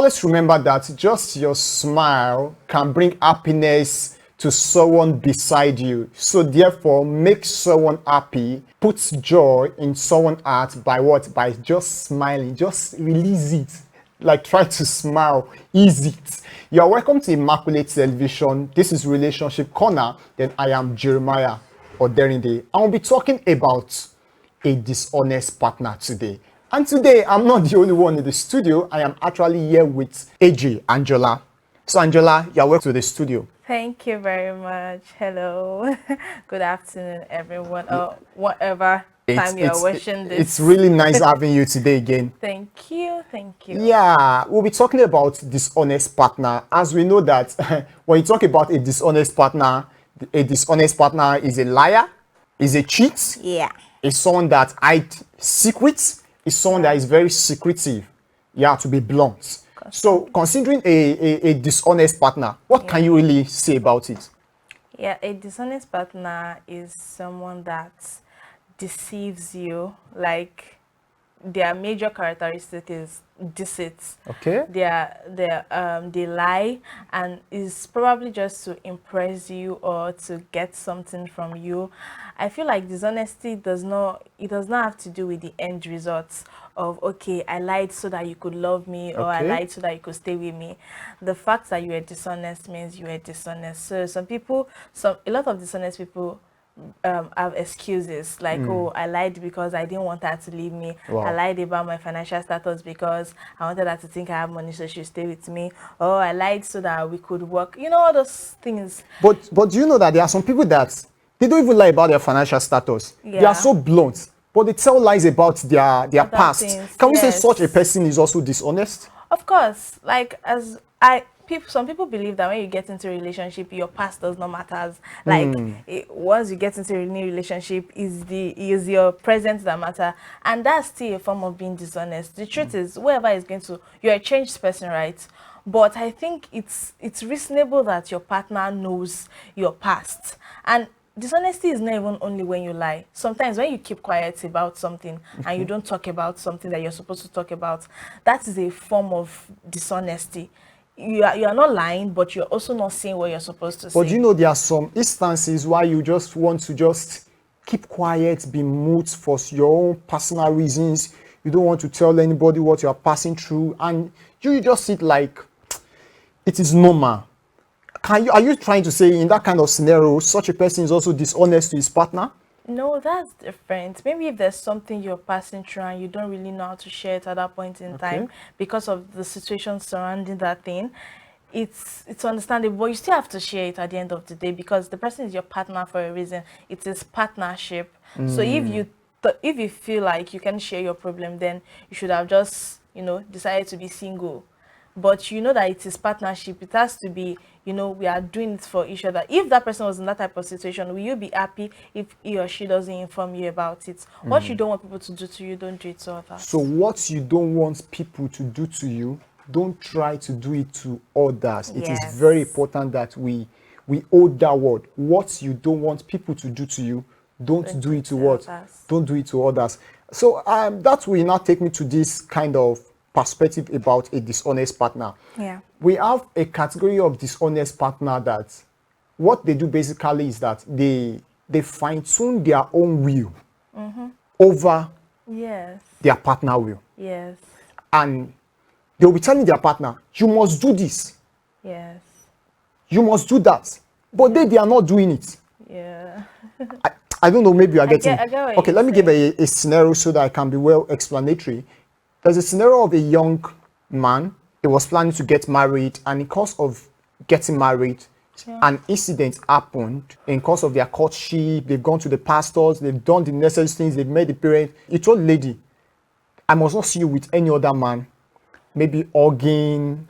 always remember that just your smile can bring happiness to someone beside you. So therefore, make someone happy, put joy in someone's heart by what? By just smiling. Just release it. Like try to smile, ease it. You are welcome to Immaculate Television. This is Relationship Corner. Then I am Jeremiah Oderinde. I will be talking about a dishonest partner today. And today, I'm not the only one in the studio. I am actually here with AJ, Angela. So Angela, you're welcome to the studio. Thank you very much. Hello. Good afternoon, everyone. Or whatever time you're watching this. It's really nice having you today again. Thank you. Thank you. Yeah, we'll be talking about dishonest partner. As we know that when you talk about a dishonest partner is a liar, is a cheat. Yeah. Is someone that hides secrets. Is someone that is very secretive. Yeah, to be blunt. So, considering a dishonest partner, what can you really say about it? Yeah, a dishonest partner is someone that deceives you. Like, their major characteristic is deceit. Okay. They lie, and is probably just to impress you or to get something from you. I feel like dishonesty does not have to do with the end results of, okay, I lied so that you could love me, or I lied so that you could stay with me. The fact that you are dishonest means you are dishonest. So a lot of dishonest people have excuses like, oh, I lied because I didn't want her to leave me. Wow. I lied about my financial status because I wanted her to think I have money so she'd stay with me. Oh, I lied so that we could work. You know, all those things. But do you know that there are some people that they don't even lie about their financial status? Yeah. They are so blunt, but they tell lies about their past. Things. Can we say such a person is also dishonest? Of course. Like, some people believe that when you get into a relationship, your past does not matter. Like, once you get into a new relationship, is your present that matter, and that's still a form of being dishonest. The truth is, whoever is going to, you're a changed person, right? But I think it's reasonable that your partner knows your past. And dishonesty is not even only when you lie. Sometimes when you keep quiet about something and you don't talk about something that you're supposed to talk about, that is a form of dishonesty. You are not lying, but you're also not saying what you're supposed to say. But you know, there are some instances why you just want to just keep quiet, be mute for your own personal reasons. You don't want to tell anybody what you are passing through, and you just sit like it is normal. Are you trying to say in that kind of scenario, such a person is also dishonest to his partner? No, that's different. Maybe if there's something you're passing through and you don't really know how to share it at that point in time because of the situation surrounding that thing, it's understandable, but you still have to share it at the end of the day because the person is your partner for a reason. It is partnership. So if you feel like you can share your problem, then you should have just, decided to be single. But you know that it is partnership. It has to be, we are doing it for each other. If that person was in that type of situation, will you be happy if he or she doesn't inform you about it? What you don't want people to do to you, don't do it to others. So what you don't want people to do to you, don't try to do it to others. It is very important that we hold that word. What you don't want people to do to you, don't do it to what? Don't do it to others. So that will now take me to this kind of perspective about a dishonest partner. Yeah. We have a category of dishonest partner that what they do basically is that they fine-tune their own will over their partner will. Yes. And they'll be telling their partner, you must do this. Yes. You must do that. But they are not doing it. Yeah. I don't know, maybe you are getting... I get okay, let me give a scenario so that I can be well explanatory. There's a scenario of a young man. He was planning to get married, and in course of getting married, an incident happened. In course of their courtship, they've gone to the pastors, they've done the necessary things, they've met the parents. He told the lady, I must not see you with any other man. Maybe hugging,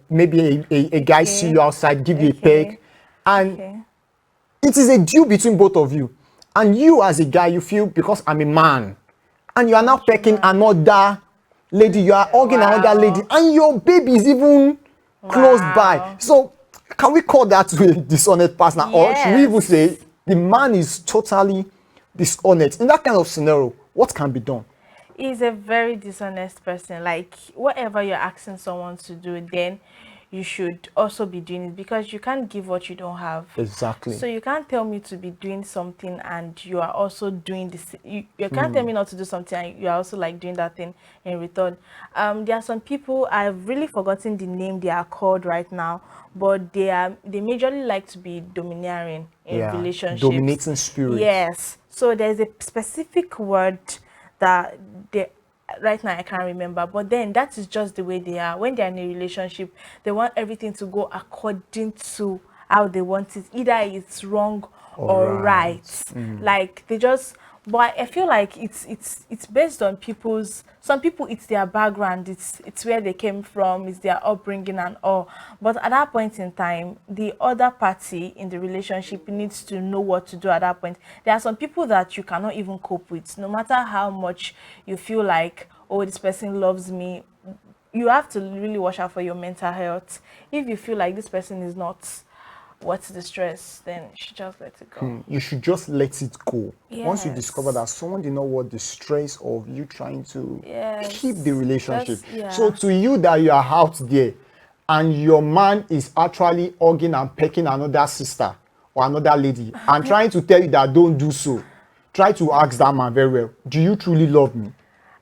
maybe a guy see you outside, give you a peg. And it is a deal between both of you. And you as a guy, you feel, because I'm a man, and you are now pecking another lady, you are hugging another lady, and your baby is even close by. So can we call that a dishonest partner? Or should we even say the man is totally dishonest? In that kind of scenario, what can be done? He's a very dishonest person. Like whatever you're asking someone to do, then you should also be doing it, because you can't give what you don't have. Exactly. So you can't tell me to be doing something and you are also doing this. You can't tell me not to do something and you are also like doing that thing in return. There are some people, I've really forgotten the name they are called right now, but they majorly like to be domineering in Yeah, relationships. dominating spirit. Yes. So there's a specific word that they, right now I can't remember, but then that is just the way they are. When they're in a relationship, they want everything to go according to how they want it, either it's wrong All or right. right. Like they just, but I feel like it's based on people's, some people it's their background, it's where they came from, it's their upbringing and all. But at that point in time, the other party in the relationship needs to know what to do at that point. There are some people that you cannot even cope with, no matter how much you feel like, oh, this person loves me. You have to really watch out for your mental health. If you feel like this person is not what's the stress, then you should just let it go. You should just let it go. Once you discover Yes. that someone did not want the stress of you trying to Yes. keep the relationship. Just, yeah. So to you that you are out there and your man is actually hugging and pecking another sister or another lady and trying to tell you that don't do so, try to ask that man very well, do you truly love me?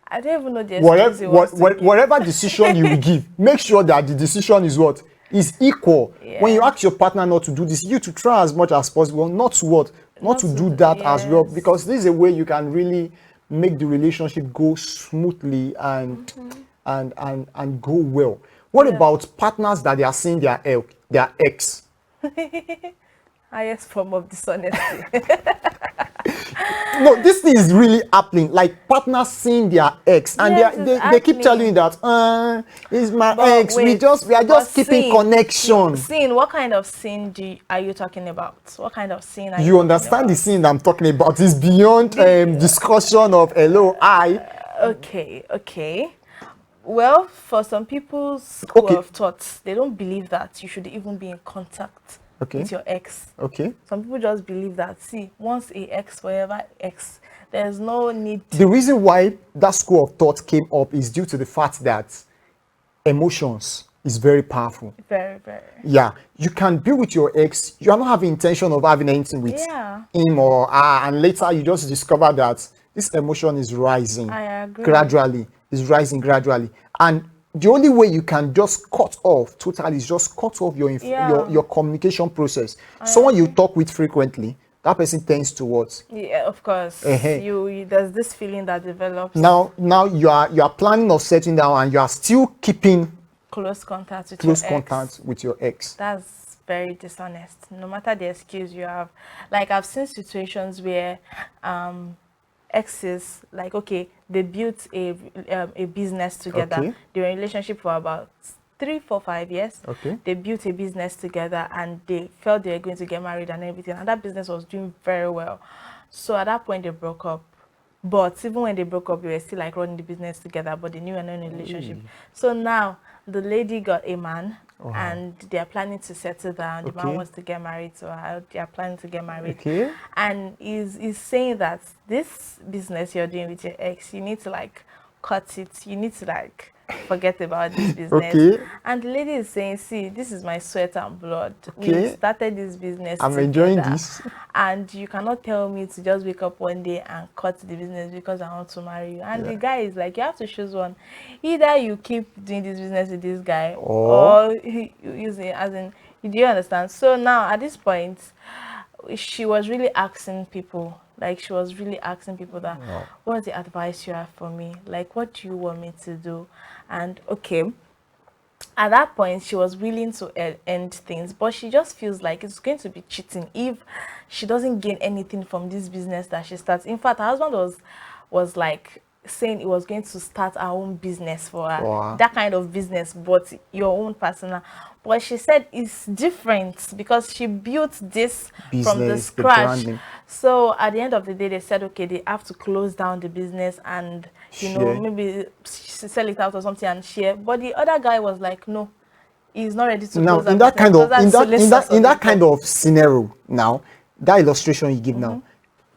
I don't even know the Whatever, excuse he wants to give. whatever decision you will give, make sure that the decision is what? Is equal. When you Yeah. ask your partner not to do this, you to try as much as possible not to what? Not to do do- that as well, yes. because this is a way you can really make the relationship go smoothly and and go well. What Yeah. about partners that they are seeing their ex? Highest form of dishonesty. No, this thing is really happening. Like partners seeing their ex, and Yes, they keep it's telling you that it's my But ex. We wait, are but just keeping sin, connection. Sin, what kind of sin are you talking about? What kind of sin are you You talking understand the about? scene I'm talking about? It's beyond discussion of hello, I. Okay. Well, for some people's school Okay. of thoughts, they don't believe that you should even be in contact Okay. with your ex. Okay. Some people just believe that, see, once a ex, forever ex. There's no need. The reason why that school of thought came up is due to the fact that emotions is very powerful. Very, very. Yeah, you can be with your ex, you are not having intention of having anything with Yeah. him or her, and later you just discover that this emotion is rising I agree. gradually, is rising gradually. And the only way you can just cut off totally is just cut off Yeah. your communication process. Someone you talk with frequently, that person tends to what? Yeah, of course. Uh-huh. You there's this feeling that develops. Now you are planning of settling down and you are still keeping Close contact with close your ex. contact with your ex. That's very dishonest. No matter the excuse you have, like I've seen situations where exes, like, okay, they built a business together. Okay. They were in a relationship for about 3, 4, 5 years. Okay. They built a business together and they felt they were going to get married and everything, and that business was doing very well. So at that point they broke up. But even when they broke up, they were still like running the business together, but they knew they were not in a relationship. So now the lady got a man and they are planning to settle down. The man Okay. wants to get married to her. They are planning to get married. Okay. And is saying that this business you're doing with your ex, you need to like cut it. You need to like forget about this business. Okay. And the lady is saying, see, this is my sweat and blood. Okay. We started this business I'm together, enjoying this. and you cannot tell me to just wake up one day and cut the business because I want to marry you. And the guy is like, you have to choose one. Either you keep doing this business with this guy, or you use it, as in, do you understand? So now at this point, she was really asking people, like she was really asking people that, what's the advice you have for me? Like, what do you want me to do? And okay, at that point she was willing to end things, but she just feels like it's going to be cheating if she doesn't gain anything from this business that she starts. In fact, her husband was like saying he was going to start her own business for her. Wow. That kind of business, but your own personal. But she said it's different because she built this from the Business, the scratch. branding. So at the end of the day, they said, okay, they have to close down the business and, you know, Share. maybe sell it out or something and share. But the other guy was like, no, he's not ready to Now close in that that kind of business because that's in the that kind of scenario, now that illustration you give now,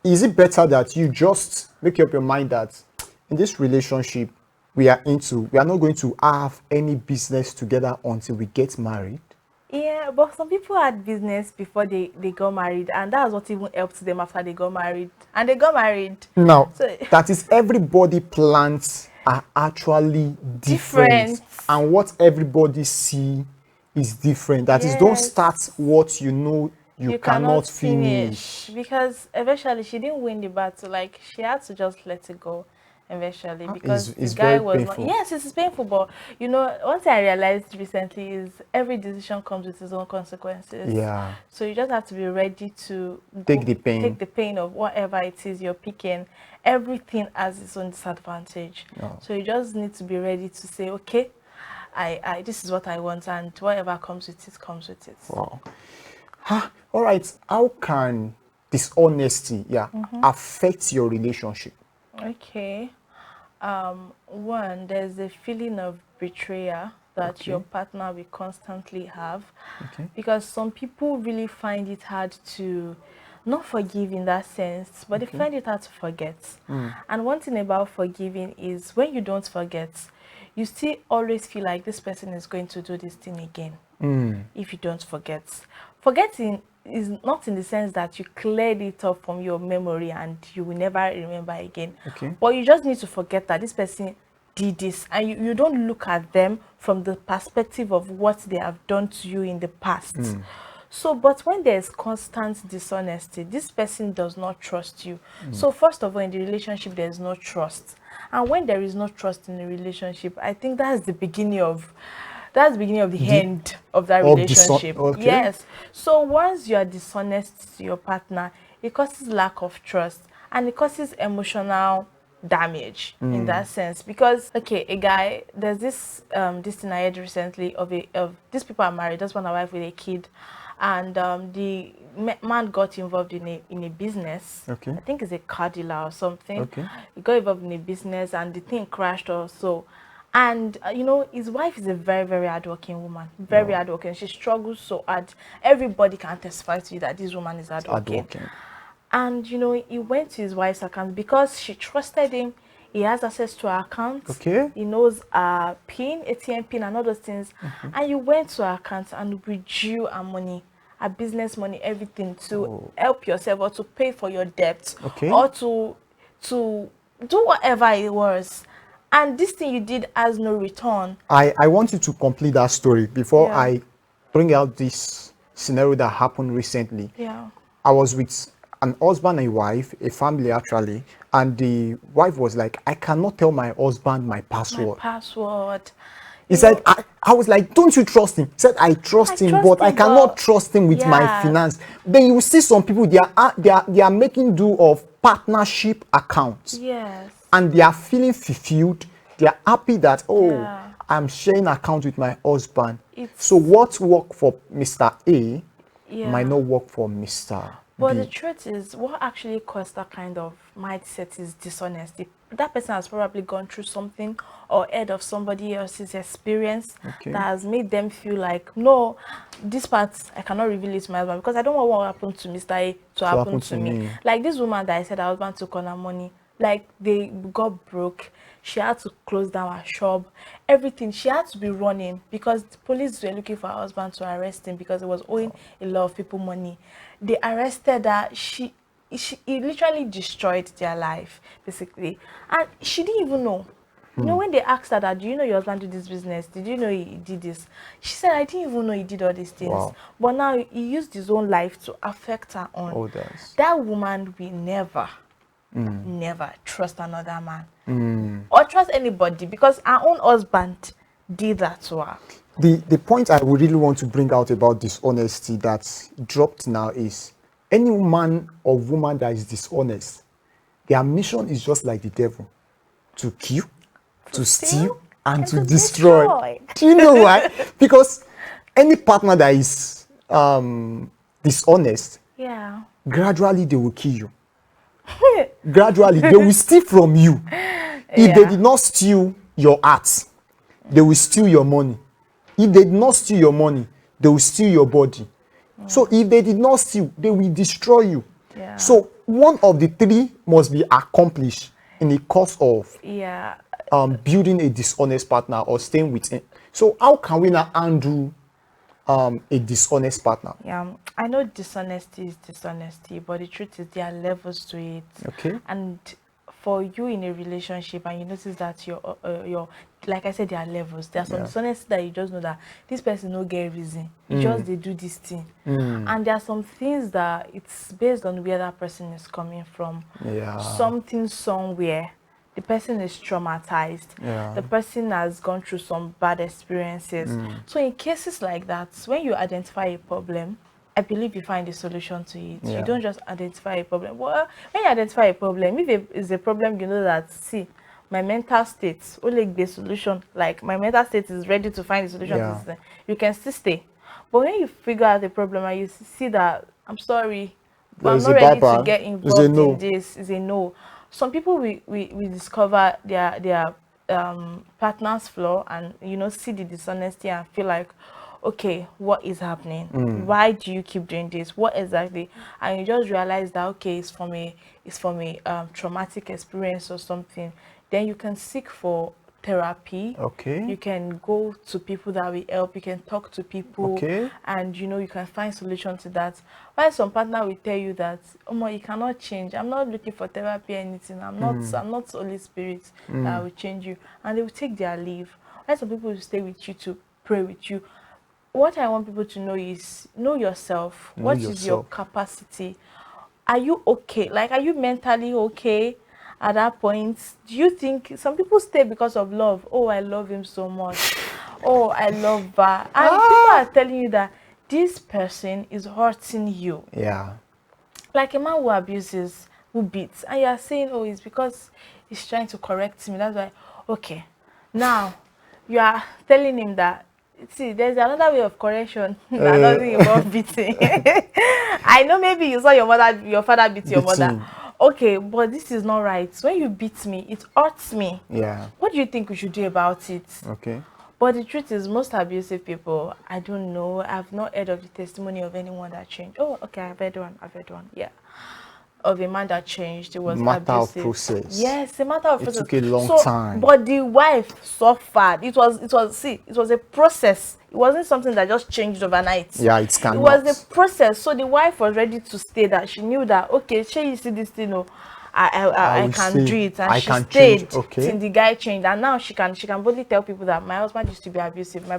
is it better that you just make up your mind that in this relationship we are into, we are not going to have any business together until we get married? Yeah, but some people had business before they got married, and that's what even helped them after they got married. And they got married. Now, So that is, everybody plans are actually different, different. and what everybody see is different. That is, don't Yes. start what you know you You cannot cannot finish. because eventually she didn't win the battle. Like she had to just let it go eventually because the Is guy very was not. painful. Yes, it's painful, but you know, one thing I realized recently is every decision comes with its own consequences. Yeah, So you just have to be ready to take the pain. take the pain of whatever it is you're picking. Everything has its own disadvantage. Oh. So you just need to be ready to say, okay, I this is what I want, and whatever comes with it comes with it. Wow. All right. How can dishonesty, affect your relationship? Okay. One, there's a feeling of betrayal that Okay. your partner will constantly have, Okay. because some people really find it hard to not forgive in that sense, but they find it hard to forget. And one thing about forgiving is when you don't forget, you still always feel like this person is going to do this thing again. If you don't forget, forgetting is not in the sense that you cleared it off from your memory and you will never remember again. Okay. But you just need to forget that this person did this, and you don't look at them from the perspective of what they have done to you in the past. So, but when there's constant dishonesty, this person does not trust you. So, first of all, in the relationship, there's no trust. And when there is no trust in a relationship, I think that's the beginning of the end of that relationship. Okay. Yes. So once you are dishonest to your partner, it causes lack of trust and it causes emotional damage in that sense. Because okay, a guy, there's this thing I heard recently of these people are married, husband and wife with a kid, and the man got involved in a business. Okay. I think it's a car dealer or something. Okay. He got involved in a business and the thing crashed or so. And you know, his wife is a very, very hardworking woman. Very hardworking. She struggles so hard. Everybody can testify to you that this woman is hardworking. And you know, he went to his wife's account because she trusted him. He has access to her account. Okay. He knows her PIN, ATM PIN, and all those things. And you went to her account and withdrew her money, her business money, everything to help yourself or to pay for your debt, Okay. or to do whatever it was. And this thing you did has no return. I want you to complete that story before Yeah. I bring out this scenario that happened recently. Yeah. I was with an husband and a wife, a family actually, and the wife was like, I cannot tell my husband my My password. password. He You said, know, I was like, don't you trust him? He said, I trust I him, trust but I him, cannot but- trust him with my Yeah. finance. Then you see some people, they are making do of partnership accounts. yes. And they are feeling fulfilled. They are happy that, Yeah. I'm sharing account with my husband. It's- So what worked for Mr. A Yeah. might not work for Mr. But B. the truth is, what actually caused that kind of mindset is dishonesty. That person has probably gone through something or heard of somebody else's experience Okay. that has made them feel like, no, this part I cannot reveal it to my husband because I don't want what happened to Mr. A to happen to me. Like this woman that I said her husband took on her money, like they got broke. She had to close down her shop, everything. She had to be running because the police were looking for her husband to arrest him because he was owing a lot of people money. They arrested her. He literally destroyed their life, basically. And she didn't even know. You know, when they asked her that, do you know your husband did this business? Did you know he did this? She said, I didn't even know he did all these things. Wow. But now he used his own life to affect her own. Oh, that's... That woman will never trust another man or trust anybody because her own husband did that to her. The point I would really want to bring out about dishonesty that's dropped now is any man or woman that is dishonest, their mission is just like the devil, to kill, to steal, and to destroy. Do you know why? Because any partner that is dishonest, Yeah. gradually they will kill you. Gradually they will steal from you. If they Yeah. did not steal your heart, they will steal your money. If they did not steal your money, they will steal your body. So if they did not steal, they will destroy you. Yeah. So one of the three must be accomplished. in the course of Yeah. building a dishonest partner or staying with him. So how can we now undo a dishonest partner? Yeah, I know dishonesty is dishonesty, but the truth is there are levels to it. Okay. And for you in a relationship, and you notice that your like I said, there are levels. There are some Yeah. dishonesty that you just know that this person no get reason. You just they do this thing. And there are some things that it's based on where that person is coming from. Yeah. Something somewhere. The person is traumatized. Yeah. The person has gone through some bad experiences. So in cases like that, when you identify a problem, I believe you find a solution to it. Yeah. You don't just identify a problem. Well, when you identify a problem, if it is a problem, you know that, see, my mental state, only the solution, like my mental state is ready to find a solution to Yeah. this thing, you can still stay. But when you figure out the problem and you see that, I'm sorry, but I'm There's not a ready to bye-bye. get There's a involved no. in this, is a no. Some people we discover their partner's flaw and see the dishonesty and feel like, okay, what is happening? Why do you keep doing this? What exactly? And you just realize that, okay, it's from a traumatic experience or something. Then you can seek for therapy. Okay. You can go to people that will help. You can talk to people. Okay. And you can find solution to that. While some partner will tell you that, oh, you cannot change. I'm not looking for therapy or anything. I'm not Holy Spirit that will change you. And they will take their leave. While some people will stay with you to pray with you. What I want people to know is, know yourself. Know What is your yourself. capacity? Are you okay? Like, are you mentally okay at that point? Do you think some people stay because of love? Oh, I love him so much. Oh, I love her. And people are telling you that this person is hurting you. Yeah. Like a man who abuses, who beats, and you are saying, oh, it's because he's trying to correct me. That's why, okay. Now, you are telling him that, see, there's another way of correction that doesn't involve beating. I know maybe you saw your father beat your mother. Beating. Okay, but this is not right. When you beat me, it hurts me. Yeah. What do you think we should do about it? Okay. But the truth is, most abusive people, I don't know. I've not heard of the testimony of anyone that changed. Oh, okay, I've heard one. Yeah. Of a man that changed. It was Matter of abusive. process. Yes, a matter of It process. took a long So, time. but the wife suffered. It was a process. It wasn't something that just changed overnight. Yeah, it cannot. It was a process. So the wife was ready to stay, that she knew that, okay, you see this thing, I will can stay. do it, and I she can stayed change. Okay. till the guy changed, and now she can boldly tell people that my husband used to be abusive, my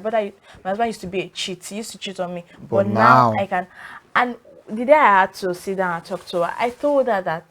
husband used to be a cheat, he used to cheat on me, but now I can. And the day I had to sit down and talk to her, I told her that,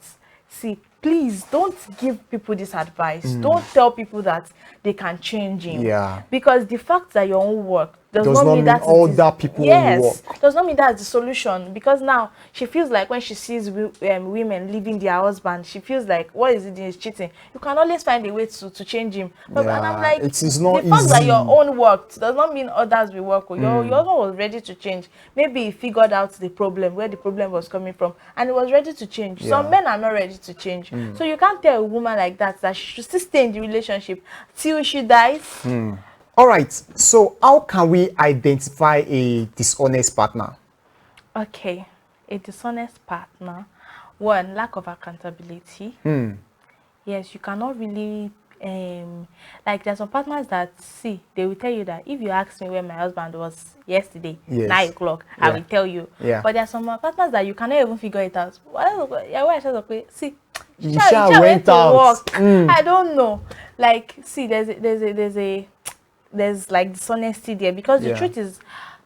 see, please don't give people this advice. Don't tell people that they can change him. Yeah. Because the fact that your own work does Does not not mean mean that all it is, that people yes, work. does not mean that's the solution. Because now she feels like when she sees women leaving their husband, she feels like, what is it doing? Is cheating. You can always find a way to change him. But, and I'm Yeah, like, it is not the fact that easy. your own worked does not mean others will work. Your husband was ready to change. Maybe he figured out the problem, where the problem was coming from, and he was ready to change. Some men are not ready to change. So you can't tell a woman like that she should still stay in the relationship till she dies. All right. So how can we identify a dishonest partner? Okay, a dishonest partner. One, lack of accountability. Yes, you cannot really like, there's some partners that, see, they will tell you that if you ask me where my husband was yesterday, Yes. 9 o'clock, I Yeah. will tell you. Yeah. But there's some partners that you cannot even figure it out. See, You she sha went went to out. work. I don't know. Like, see, there's like dishonesty there, because the Yeah. truth is,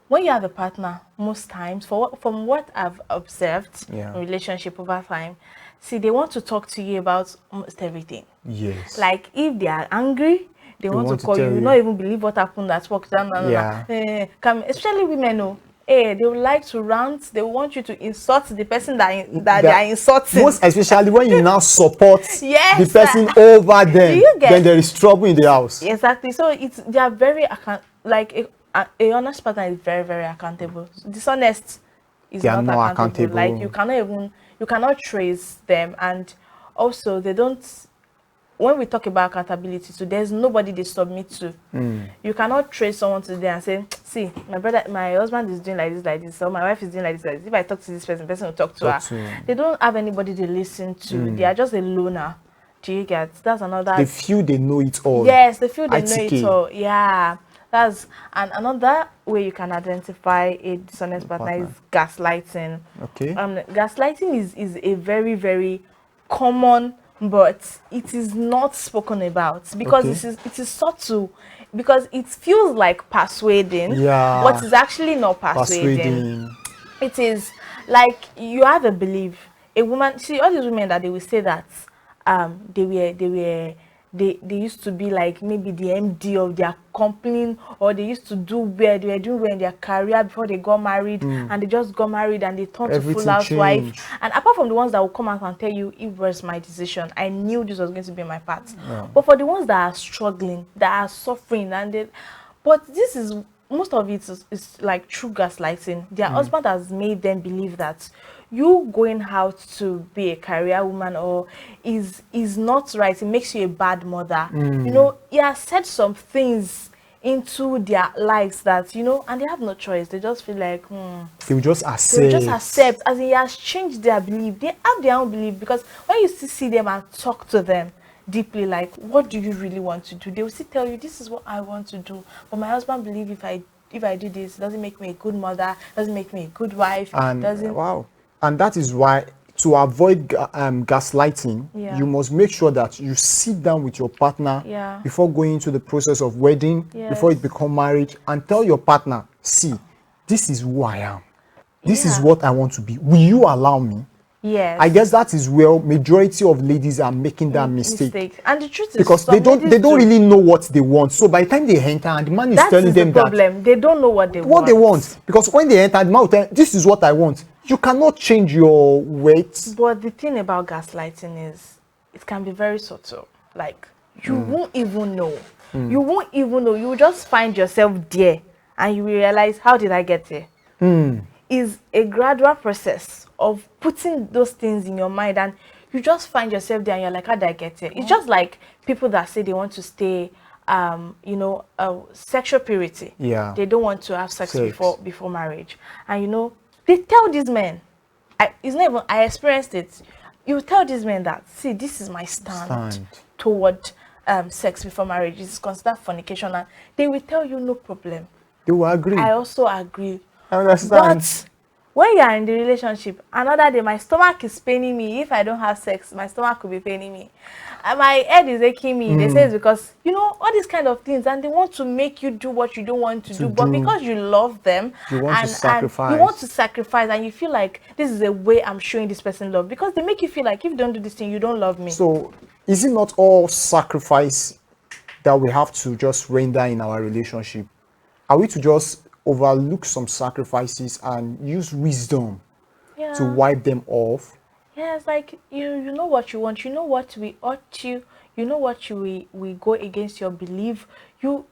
when you have a partner, most times, from what I've observed Yeah. in relationship over time, see, they want to talk to you about almost everything. Yes. Like, if they are angry, they want to call you. tell You you. not even believe what happened at work. Yeah. Especially women, they would like to rant. They want you to insult the person that they are insulting. Most especially when you now support Yes, the person over them, do you get- then there is trouble in the house. Exactly. So they are very a honest partner is very, very accountable. Dishonest is They are not not accountable. Like, accountable. you cannot trace them, and also they don't. When we talk about accountability, so there's nobody they submit to. You cannot trace someone to them and say, see, my husband is doing like this, or my wife is doing like this. If I talk to this person, the person will talk to her. They don't have anybody they listen to. They are just a loner. Do you get? That's another. They feel they know it all. Yes, they feel they know ITK. it all. Yeah. That's and another way you can identify a dishonest partner is gaslighting. Okay. Gaslighting is a very, very common, but it is not spoken about because it is subtle, because it feels like persuading, Yeah. but it's actually not persuading. It is like you have a belief. A woman, see all these women that they will say that they used to be like maybe the MD of their company, or they used to do where they were doing well in their career before they got married, and they just got married and they turned to full housewife. And apart from the ones that will come out and tell you it was my decision, I knew this was going to be my path. But for the ones that are struggling, that are suffering, but this is most of it is like true gaslighting. Their husband has made them believe that you going out to be a career woman or is not right. It makes you a bad mother. You know, he has said some things into their lives that, you know, and they have no choice. They just feel like they will just accept. They just accept, as he has changed their belief. They have their own belief, because when you still see them and talk to them deeply, like, what do you really want to do? They will still tell you, this is what I want to do, but my husband believes if I do this, it doesn't make me a good mother, doesn't make me a good wife, and doesn't. Wow. And that is why, to avoid gaslighting, you must make sure that you sit down with your partner before going into the process of wedding, before you become married, and tell your partner, see, this is who I am, this is what I want to be, will you allow me? Yes. I guess that is where majority of ladies are making that mistake. And the truth is, because they don't really know what they want. So by the time they enter and the man is telling them that problem. They don't know what they want. Because when they enter, the man will tell them, this is what I want. You cannot change your weight. But the thing about gaslighting is it can be very subtle. Like, you won't even know. You won't even know. You will just find yourself there and you will realize, how did I get here? Is a gradual process of putting those things in your mind, and you just find yourself there and you're like, how did I get here? It's just like people that say they want to stay you know, sexual purity. They don't want to have sex before marriage. And you know, they tell these men, it's not even, I experienced it. You tell these men that, see, this is my stand toward sex before marriage. It's considered fornication, and they will tell you no problem. They will agree. I also agree. I understand. But when you are in the relationship, another day my stomach is paining me. If I don't have sex, my stomach could be paining me. And my head is aching me. They say it's because, you know, all these kind of things, and they want to make you do what you don't want to do. But because you love them, you want to sacrifice. And you want to sacrifice, and you feel like this is a way I'm showing this person love. Because they make you feel like if you don't do this thing, you don't love me. So is it not all sacrifice that we have to just render in our relationship? Are we to just overlook some sacrifices and use wisdom to wipe them off? Yeah, it's like you know what you want, you know what we ought you know what we go against your belief, you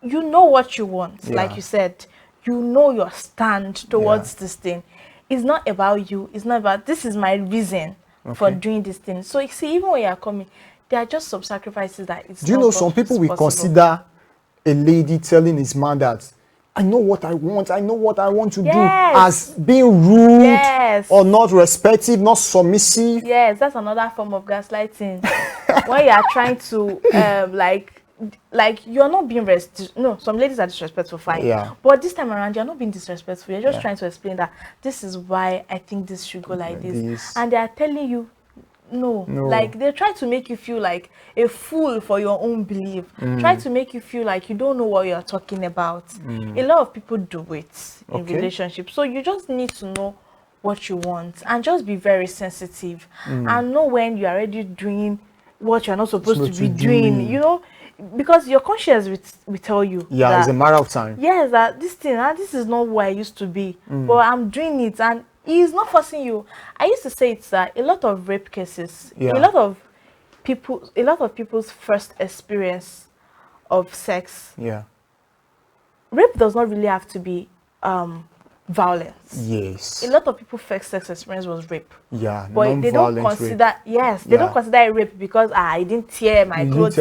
know what you want. Like you said, you know your stand towards this thing. It's not about you, it's not about, this is my reason for doing this thing. So you see, even when you are coming, there are just some sacrifices that it's. Do you know some people will consider a lady telling his man that, I know what I want, I know what I want to do, as being rude or not respectful, not submissive? Yes, that's another form of gaslighting. When you are trying to like you're not being no, some ladies are disrespectful, fine, but this time around you're not being disrespectful, you're just trying to explain that this is why I think this should go like this, and they are telling you no. Like they try to make you feel like a fool for your own belief, try to make you feel like you don't know what you're talking about. A lot of people do it in relationships, so you just need to know what you want and just be very sensitive and know when you're already doing what you're not supposed to be doing, you know, because your conscience will tell you that, it's a matter of time. Yes, that this thing, this is not who I used to be, but I'm doing it, and he's not forcing you. I used to say it's a lot of rape cases, a lot of people's first experience of sex. Rape does not really have to be violence. Yes. A lot of people's first sex experience was rape. But they don't consider they don't consider it rape because I didn't tear my clothes.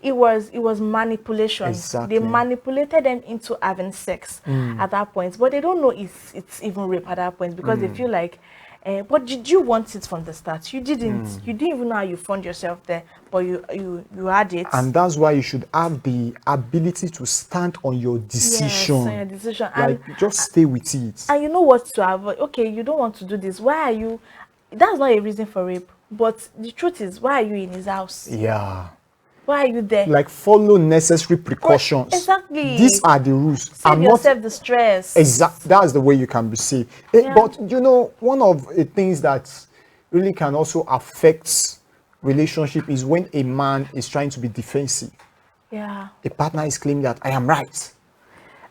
It was manipulation. They manipulated them into having sex at that point, but they don't know it's even rape at that point because they feel like But did you want it from the start? You didn't. You didn't even know how you found yourself there, but you had it. And that's why you should have the ability to stand on your decision. Yes, on your decision. Like, just stay with it. And you know what to avoid. Okay, you don't want to do this. Why are you? That's not a reason for rape. But the truth is, why are you in his house? Yeah. Why are you there? Like, follow necessary precautions. Exactly. These are the rules. Save yourself the stress. That's the way you can be safe. Yeah. But you know, one of the things that really can also affect relationship is when a man is trying to be defensive. Yeah. A partner is claiming that I am right.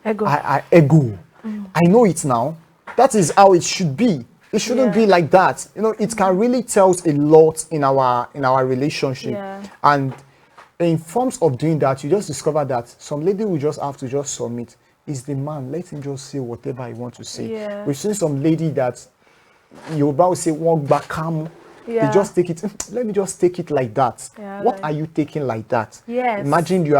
Ego. I ego. I know it now. That is how it should be. It shouldn't be like that. You know, it can really tell us a lot in our relationship. Yeah. And in forms of doing that, you just discover that some lady will just have to just submit. It's the man. Let him just say whatever he wants to say. Yeah. We've seen some lady that Yoruba will say, walk back, come. Yeah. They just take it. Let me just take it like that. Yeah, What like- are you taking like that? Yes. Imagine you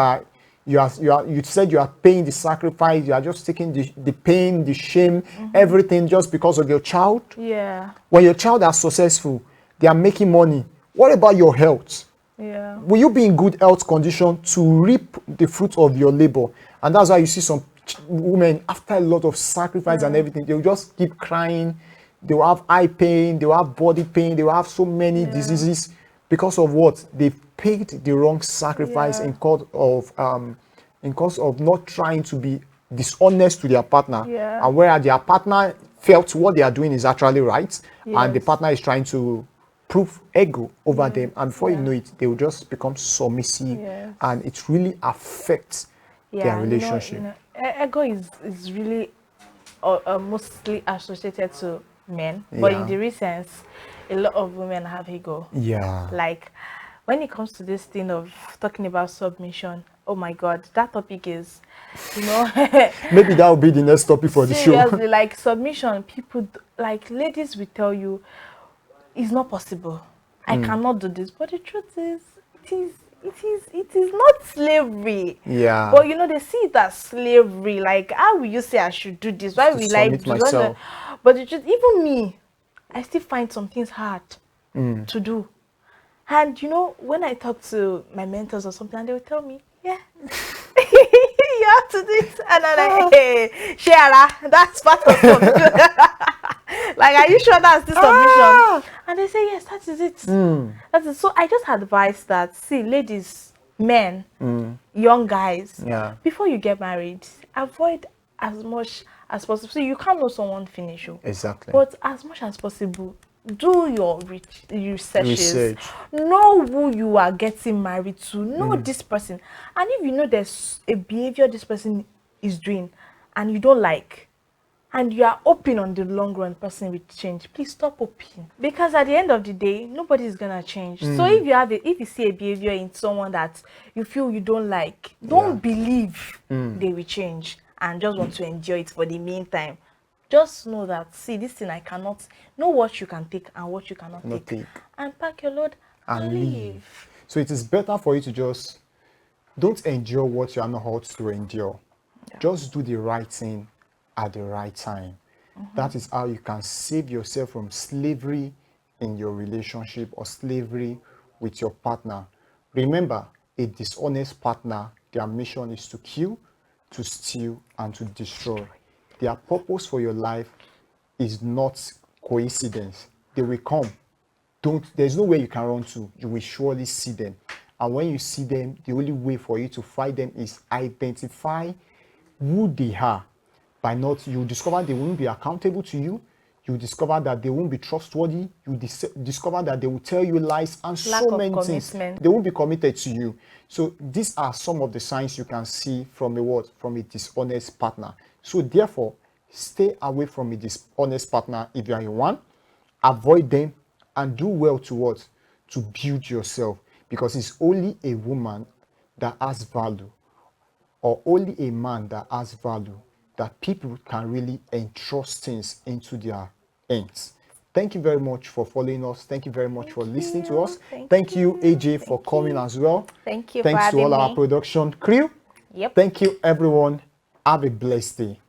said you are paying the sacrifice. You are just taking the pain, the shame, everything just because of your child. Yeah. When your child are successful, they are making money. What about your health? Yeah. Will you be in good health condition to reap the fruit of your labor? And that's why you see some women, after a lot of sacrifice and everything, they'll just keep crying. They will have eye pain, they will have body pain, they will have so many diseases because of what? They've paid the wrong sacrifice in cause of not trying to be dishonest to their partner. Yeah. And where their partner felt what they are doing is actually right, and the Yes. partner is trying to prove ego over them, and before you know it, they will just become submissive, Yes. and it really affects their relationship. Ego is really mostly associated to men, but in Yeah. the recent, a lot of women have ego. Yeah. Like when it comes to this thing of talking about submission, oh my God, that topic is, Maybe that will be the next topic for the show. seriously, like submission. People like ladies will tell you, it's not possible. I cannot do this. But the truth is, it is not slavery. Yeah. But they see it as slavery. Like, how will you say I should do this? Why To will I submit do myself. But the truth, even me, I still find some things hard to do. And when I talk to my mentors or something, they will tell me, yeah, you have to do it. And I'm like, hey, Shara, that's part of submission. Like, are you sure that's the submission? And they say, yes, that is it. That is. So I just advise that, see, ladies, men, young guys, before you get married, avoid as much as possible. So you can't know someone finish you. Exactly. But as much as possible, do your researches. Research. Know who you are getting married to. Know this person. And if you know there's a behavior this person is doing and you don't like, and you are hoping on the long run person will change, please stop hoping. Because at the end of the day, nobody is gonna change. So if you see a behavior in someone that you feel you don't like, don't believe they will change and just want to enjoy it for the meantime. Just know that, see, this thing I cannot, know what you can take and what you cannot take. And pack your load and leave. So it is better for you to just don't endure what you are not ought to endure. Just do the right thing at the right time. That is how you can save yourself from slavery in your relationship or slavery with your partner. Remember, a dishonest partner, their mission is to kill, to steal, and to destroy. Their purpose for your life is not coincidence. They will come. There's no way you can run to. You will surely see them. And when you see them, the only way for you to fight them is identify who they are. You discover they won't be accountable to you. You discover that they won't be trustworthy. You discover that they will tell you lies and Lack so of many things. commitment. They won't be committed to you. So these are some of the signs you can see from a dishonest partner. So therefore, stay away from a dishonest partner if you are in one. Avoid them and do well to build yourself, because it's only a woman that has value, or only a man that has value, that people can really entrust things into their hands. Thank you very much for following us. Thank you very much for listening to us. Thank you, AJ, for coming as well. Thank you. Thanks for to all having our me. production crew. Yep. Thank you, everyone. Have a blessed day.